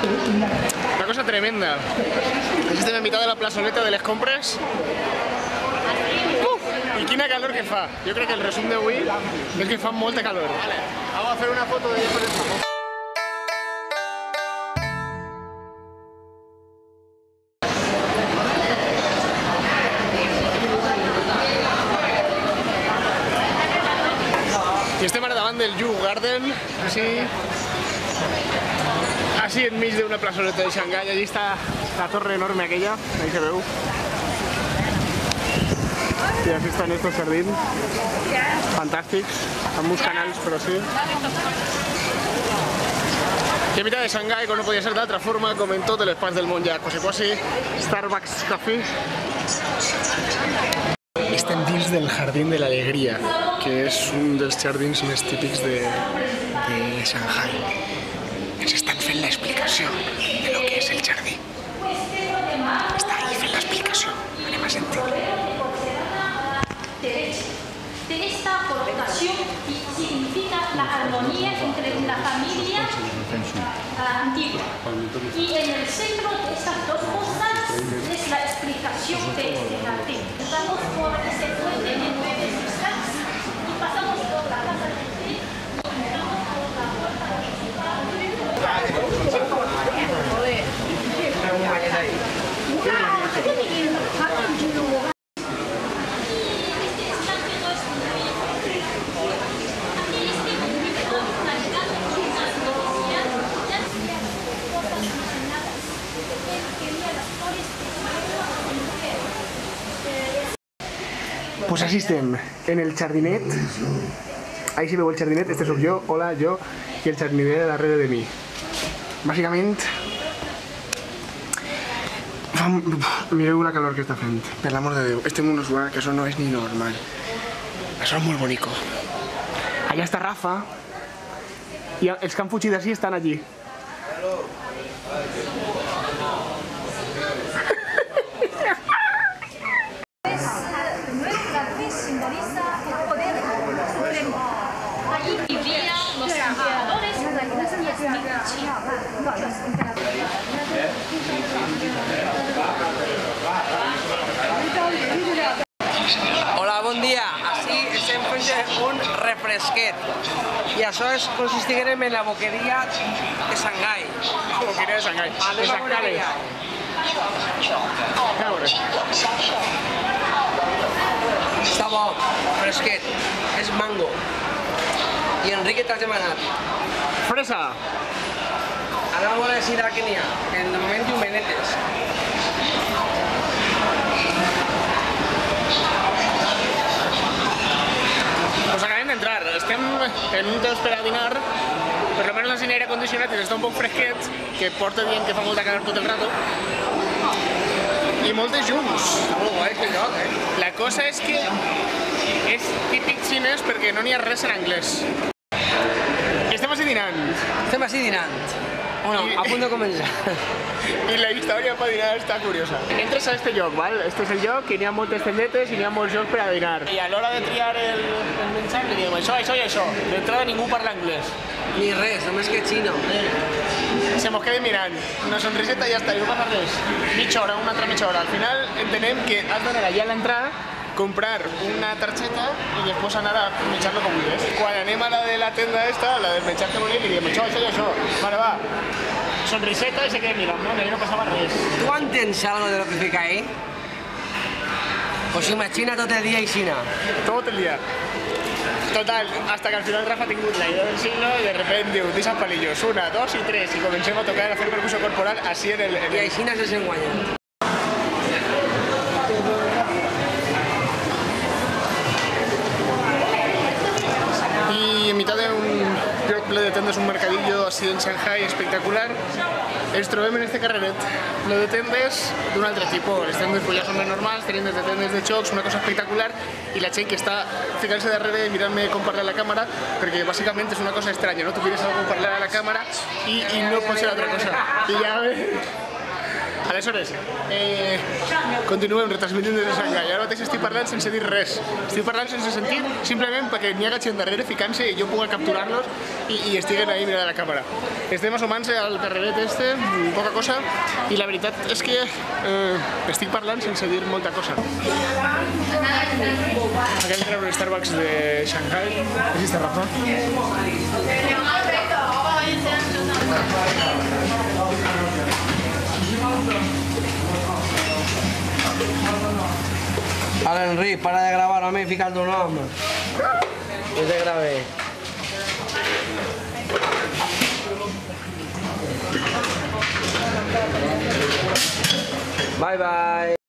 Una cosa tremenda. Estem en mitad de la plazoleta de les compres. I quina calor que fa. Jo crec que el resum d'avui és que fa molta calor. Vale, vamos a fer una foto de por el favor. I estem ara davant del Kew Garden, així enmig d'una plazoleta de Xangai. Allí està la torre enorme aquella, ahí se veu. Y así están estos jardines, fantàstics, amb uns canals, però sí. I a mitad de Xangai, com no podia ser d'altra forma, com en tot l'espai del món ja, quasi Starbucks Café. Estem dins del Jardín de la Alegría, que és un dels jardins més típics de Shanghai. Ens estan fent l'explicació de lo que és el jardí. Està ahí fent l'explicació, anem a sentir. De esta colocación significa la armonía entre la familia antigua. Y en el centro de estas dos cosas es la explicación de este jardín. Estamos por este puente de 9 pistas y pasamos por la casa del rey y entramos por la puerta principal. Pues así estem, en el jardinet. Ahí sí veu el jardinet, este soc jo, hola, jo, i el jardinet darrere de mi. Bàsicament, mireu la calor que està fent, per l'amor de Déu. Estem en un suar que això no és ni normal. Això és molt bonico. Allà està Rafa, i els que han fugit d'ací estan allí. Hola, bon dia. Així estem fent un refresquet. I això consistirem en la boqueria de Xangai. La boqueria de Xangai. Anem a veure què hi ha. A veure. Està bo, fresquet. És mango. I Enrique t'has demanat. Fresa. Anem a veure si què n'hi ha. En el moment diu menetes. Pues acabem d'entrar. Estem en un temps per a dinar. Per lo menos en aire acondicionat i està un poc fresquet, que porta dient que fa molta calor tot el rato. I moltes llums. Molt guai, que lloc, La cosa és que és típic xinès perquè no n'hi ha res en anglès. Estem així dinant. Estem així dinant. Bueno, a punt de començar. I la història per dinar està curiosa. Entres a este lloc, val? Este és el lloc que n'hi ha moltes tendetes i n'hi ha molts llocs per a dinar. I a l'hora de triar el menjar li diem això i això. D'entrada ningú parla anglès. Ni res, només que xino. Se mos queden mirant, una sonriseta i ja està, i no passa res. Mitja hora, una altra mitja hora. Al final entenem que has d'anar allà a l'entrada, comprar una targeta i després anar a menjar-lo com vulguis. Quan anem a la de la tenda esta, la del menjar que volia, li diem això i això. Vale, va. Sonriseta i se queden mirant, no? No passava res. Tu entens algo de lo que fica ahí? Pues imagina tot el dia i xina. Tot el dia. Total, hasta que al final Rafa ha tingut la idea del siglo y de repente diu, 10 palillos, 1, 2 y 3 y comencem a tocar, a fer percussió corporal así en el... I així no se'n guanya. Y en mitad de un lloc ple de tendes, un mercadillo así en Shanghai espectacular, ens trobem en este carreret ple de tendes d'un altre tipus. Les tendes pues, ja són més normals, tenim des de tendes de xocs, una cosa espectacular, i la gent que està ficant-se darrere i mirant-me com parlar a la càmera, perquè bàsicament és una cosa estranya, no? Tu mires algú parlar a la càmera i no pot ser altra cosa. I ja... Aleshores, continuem retransmitint des de Xangai. Ara mateix estic parlant sense dir res. Estic parlant sense sentir, simplement perquè n'hi ha gatxen darrere ficant-se i jo puc capturar-los i estiguen ahí mirant la càmera. Estem assomant-se al carreret este, poca cosa, i la veritat és que estic parlant sense dir molta cosa. Acabem de treure Starbucks de Xangai. ¿Sí está Rafa? Ara, Enric, para de gravar-me ficant un nom. Jo te grave. Bye, bye.